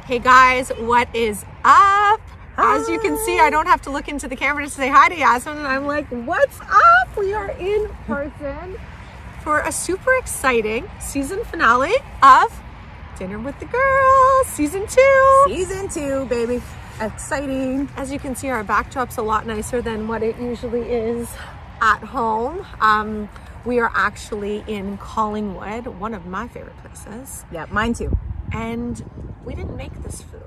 Hey guys, what is up? As you can see, I don't have to look into the camera to say hi to Yasmin, and I'm like, what's up? We are in person for a super exciting season finale of Dinner with the Girls, season 2. Season 2, baby. Exciting. As you can see, our backdrop's a lot nicer than what it usually is at home. We are actually in Collingwood, one of my favorite places. Yeah, mine too. And we didn't make this food.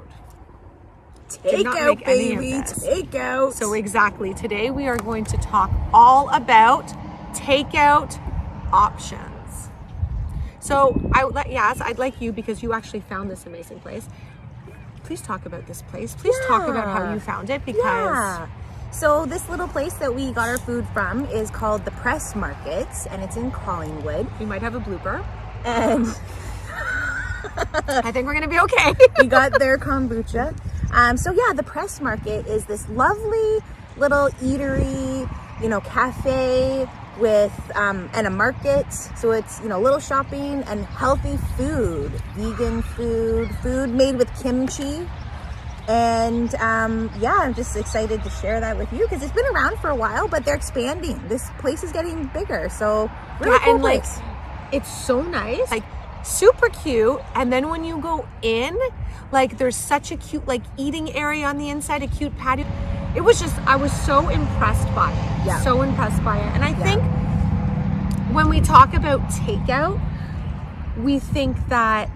Takeout, baby. Takeout. So exactly, today we are going to talk all about takeout options. So I'd like you, because you actually found this amazing place. Please talk about this place. Please talk about how you found it, because So this little place that we got our food from is called the Press Markets, and it's in Collingwood. we might have a blooper. And I think we're gonna be okay. we got their kombucha. The Press Market is this lovely little eatery, cafe with and a market. So it's little shopping and healthy food, vegan food made with kimchi. And I'm just excited to share that with you because it's been around for a while, but they're expanding. This place is getting bigger, so really cool place. It's so nice, super cute. And then when you go in, there's such a cute eating area on the inside, a cute patio. I was so impressed by it. Yeah. So impressed by it. And I think when we talk about takeout, we think that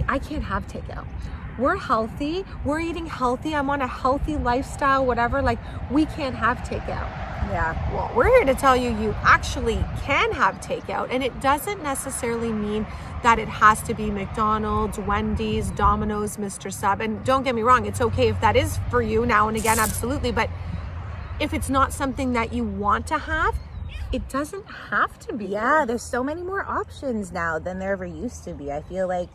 I can't have takeout. We're healthy, we're eating healthy, I'm on a healthy lifestyle, whatever, we can't have takeout. Yeah. Well, we're here to tell you actually can have takeout, and it doesn't necessarily mean that it has to be McDonald's, Wendy's, Domino's, Mr. Sub. And don't get me wrong, it's okay if that is for you now and again, absolutely. But if it's not something that you want to have, it doesn't have to be. Yeah, there's so many more options now than there ever used to be. I feel like,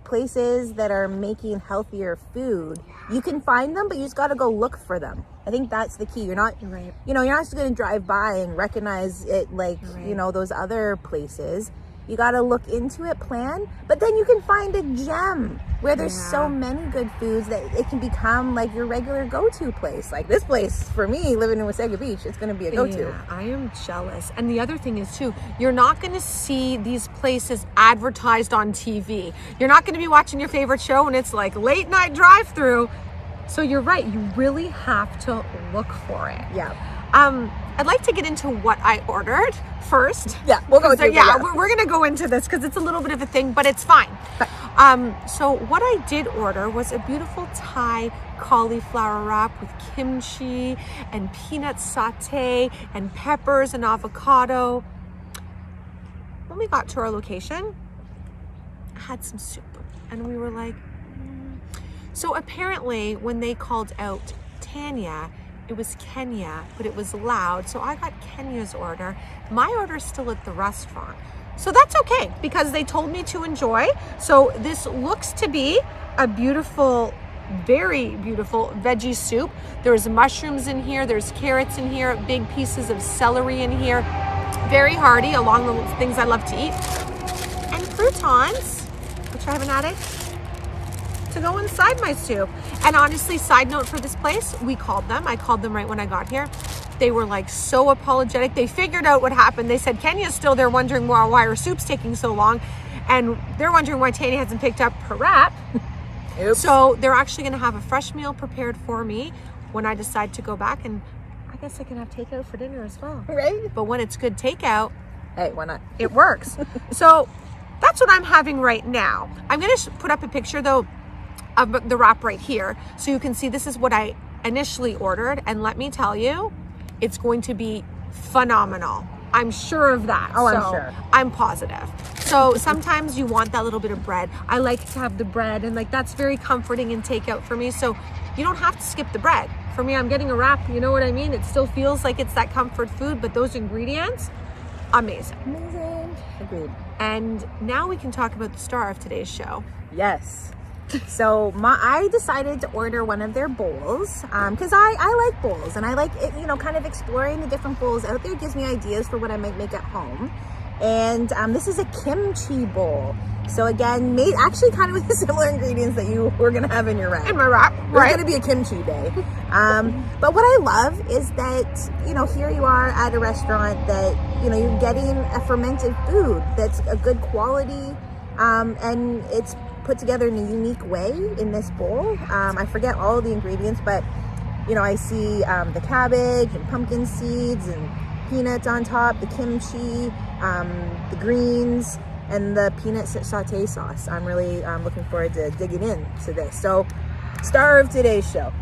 places that are making healthier food, you can find them, but you just got to go look for them. I think that's the key. You're not, right. You're not just going to drive by and recognize it those other places. You got to look into it, plan, but then you can find a gem where there's so many good foods that it can become your regular go-to place. Like this place, for me, living in Wasaga Beach, it's going to be a go-to. Yeah, I am jealous. And the other thing is too, you're not going to see these places advertised on TV. You're not going to be watching your favorite show and it's late night drive-through. So you're right, you really have to look for it. Yeah. I'd like to get into what I ordered first. Yeah, we'll go through we're going to go into this because it's a little bit of a thing, but it's fine. So what I did order was a beautiful Thai cauliflower wrap with kimchi and peanut satay and peppers and avocado. When we got to our location, I had some soup, and we were like, So apparently when they called out Tanya, it was Kenya, but it was loud. So I got Kenya's order. My order is still at the restaurant. So that's okay because they told me to enjoy. So this looks to be a beautiful, very beautiful veggie soup. There's mushrooms in here. There's carrots in here, big pieces of celery in here. Very hearty, along the things I love to eat. And croutons, which I haven't added, to go inside my soup. And honestly, side note for this place, I called them right when I got here. They were so apologetic. They figured out what happened. They said Kenya's still there wondering why her soup's taking so long, and they're wondering why Tanya hasn't picked up her wrap. Oops. So they're actually going to have a fresh meal prepared for me when I decide to go back, and I guess I can have takeout for dinner as well. Right. But when it's good takeout, hey, why not? It works. So that's what I'm having right now. I'm going to put up a picture though of the wrap right here, so you can see this is what I initially ordered, and let me tell you, it's going to be phenomenal. I'm sure of that. I'm sure. I'm positive. So sometimes you want that little bit of bread. I like to have the bread, and that's very comforting in takeout for me. So you don't have to skip the bread. For me, I'm getting a wrap, you know what I mean? It still feels like it's that comfort food, but those ingredients, amazing. Amazing. Agreed. And now we can talk about the star of today's show. Yes. So I decided to order one of their bowls because I like bowls, and I like it, kind of exploring the different bowls out there. It gives me ideas for what I might make at home. And this is a kimchi bowl. So again, made actually kind of with the similar ingredients that you were gonna have in your wrap. In my wrap, right? It's gonna be a kimchi day. But what I love is that, you know, here you are at a restaurant that, you know, you're getting a fermented food that's a good quality, and it's put together in a unique way in this bowl. I forget all of the ingredients, but you know, I see the cabbage and pumpkin seeds and peanuts on top, the kimchi, the greens, and the peanut sauté sauce. I'm really looking forward to digging into this. So, star of today's show,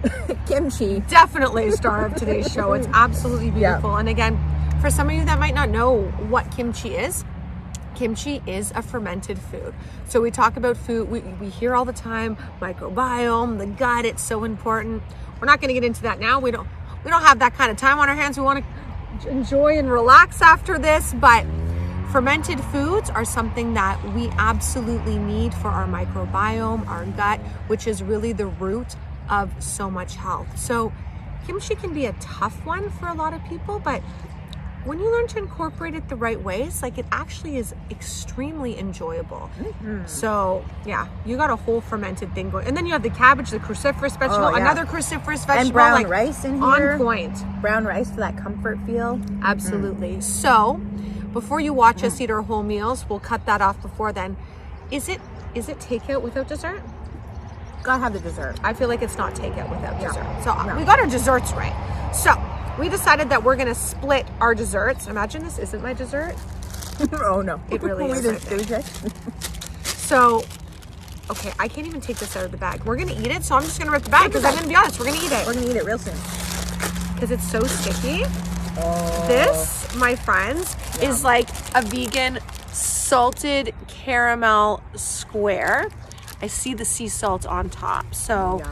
kimchi. Definitely star of today's show. It's absolutely beautiful. And again, for some of you that might not know what kimchi is a fermented food. So we talk about food, we hear all the time, microbiome, the gut, it's so important. We're not going to get into that now. We don't have that kind of time on our hands. We want to enjoy and relax after this, but fermented foods are something that we absolutely need for our microbiome, our gut, which is really the root of so much health. So kimchi can be a tough one for a lot of people, but when you learn to incorporate it the right ways, like, it actually is extremely enjoyable. So yeah, you got a whole fermented thing going, and then you have the cabbage, the cruciferous vegetable, another cruciferous vegetable, and brown rice in here. On point. Brown rice for that comfort feel. Absolutely. So before you watch us eat our whole meals, we'll cut that off before then. Is it takeout without dessert? Gotta have the dessert. I feel like it's not takeout without dessert. So we got our desserts right. So we decided that we're gonna split our desserts. Imagine this isn't my dessert. Oh no, it really is. Right. So, okay, I can't even take this out of the bag. We're gonna eat it, so I'm just gonna rip the bag because I'm gonna be honest, we're gonna eat it. We're gonna eat it real soon because it's so sticky. Oh. This, my friends, is like a vegan salted caramel square. I see the sea salt on top. So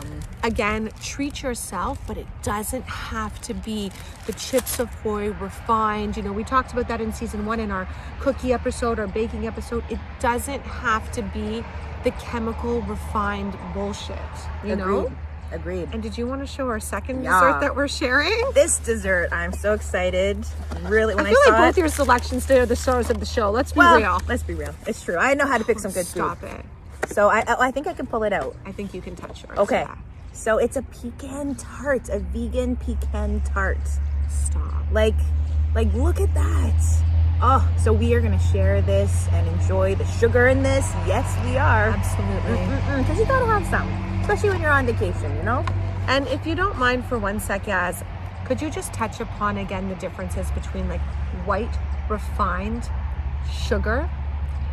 again, treat yourself, but it doesn't have to be the Chips Ahoy refined. You know, we talked about that in season 1 in our cookie episode, our baking episode. It doesn't have to be the chemical refined bullshit, you know? Agreed. And did you want to show our second dessert that we're sharing? This dessert, I'm so excited. Really, when I feel saw like both your selections today are the stars of the show. Let's be real. Let's be real. It's true. I know how to pick some good food. Stop it. So I think I can pull it out. I think you can touch yours. Okay. Yeah. So it's a pecan tart, a vegan pecan tart. Stop. Like look at that. Oh, so we are gonna share this and enjoy the sugar in this. Yes, we are. Absolutely. Because you gotta have some, especially when you're on vacation, you know? And if you don't mind for 1 sec, Yaz, could you just touch upon again the differences between like white refined sugar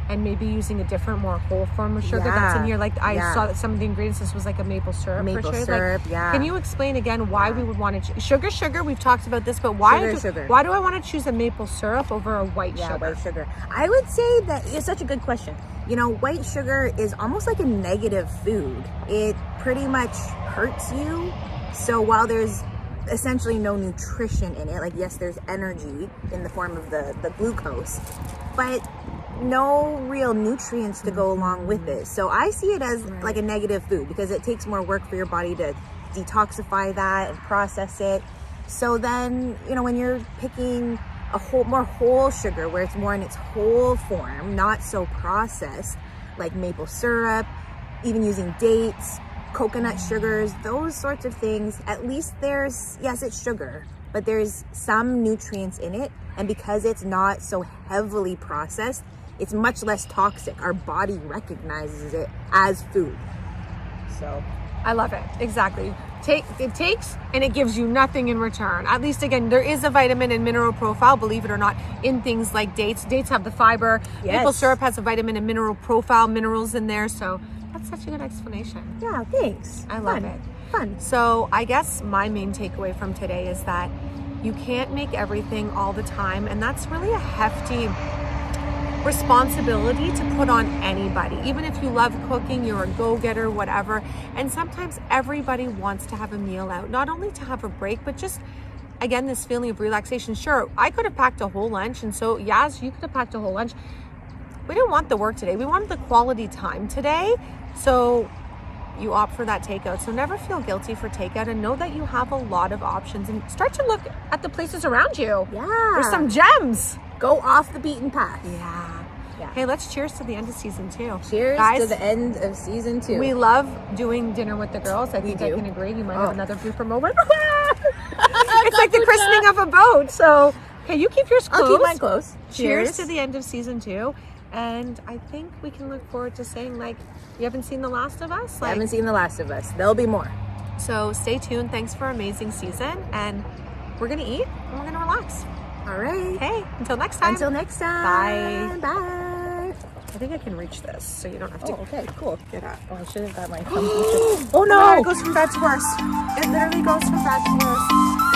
and maybe using a different, more whole form of sugar that's in here? Like I saw that some of the ingredients, this was like a maple syrup. Maple syrup, Can you explain again why we would want to sugar? We've talked about this, but why why do I want to choose a maple syrup over a white sugar? White sugar. I would say that it's such a good question. You know, white sugar is almost like a negative food. It pretty much hurts you. So while there's essentially no nutrition in it, like yes, there's energy in the form of the glucose, but no real nutrients to go along with it. So I see it as like a negative food because it takes more work for your body to detoxify that and process it. So then, you know, when you're picking a more whole sugar where it's more in its whole form, not so processed, like maple syrup, even using dates, coconut sugars, those sorts of things, at least there's, yes, it's sugar, but there's some nutrients in it. And because it's not so heavily processed, it's much less toxic. Our body recognizes it as food. So I love it. Exactly. It takes and it gives you nothing in return. At least, again, there is a vitamin and mineral profile, believe it or not, in things like dates. Dates have the fiber. Yes. Maple syrup has a vitamin and mineral profile, minerals in there. So that's such a good explanation. Yeah, thanks. I love it. Fun. So I guess my main takeaway from today is that you can't make everything all the time. And that's really a hefty responsibility to put on anybody. Even if you love cooking, you're a go-getter, whatever. And sometimes everybody wants to have a meal out, not only to have a break, but just, again, this feeling of relaxation. Sure, I could have packed a whole lunch, and so Yaz, you could have packed a whole lunch. We didn't want the work today. We wanted the quality time today. So you opt for that takeout. So never feel guilty for takeout, and know that you have a lot of options, and start to look at the places around you. Yeah. There's some gems. Go off the beaten path. Yeah. Yeah. Hey, let's cheers to the end of season 2. Cheers guys, to the end of season 2. We love doing dinner with the girls. I think I do. can agree. You might have another blooper moment. It's like the christening of a boat. So, okay, you keep yours close. I'll keep mine close. Cheers to the end of season 2. And I think we can look forward to saying, like, you haven't seen The Last of Us? I haven't seen The Last of Us. There'll be more. So stay tuned. Thanks for an amazing season. And we're going to eat and we're going to relax. All right. Okay, until next time. Until next time. Bye. Bye. I think I can reach this, so you don't have to Okay, cool. get up. Oh, I should have got my kombucha. Oh No, no! it goes from bad to worse. It literally goes from bad to worse.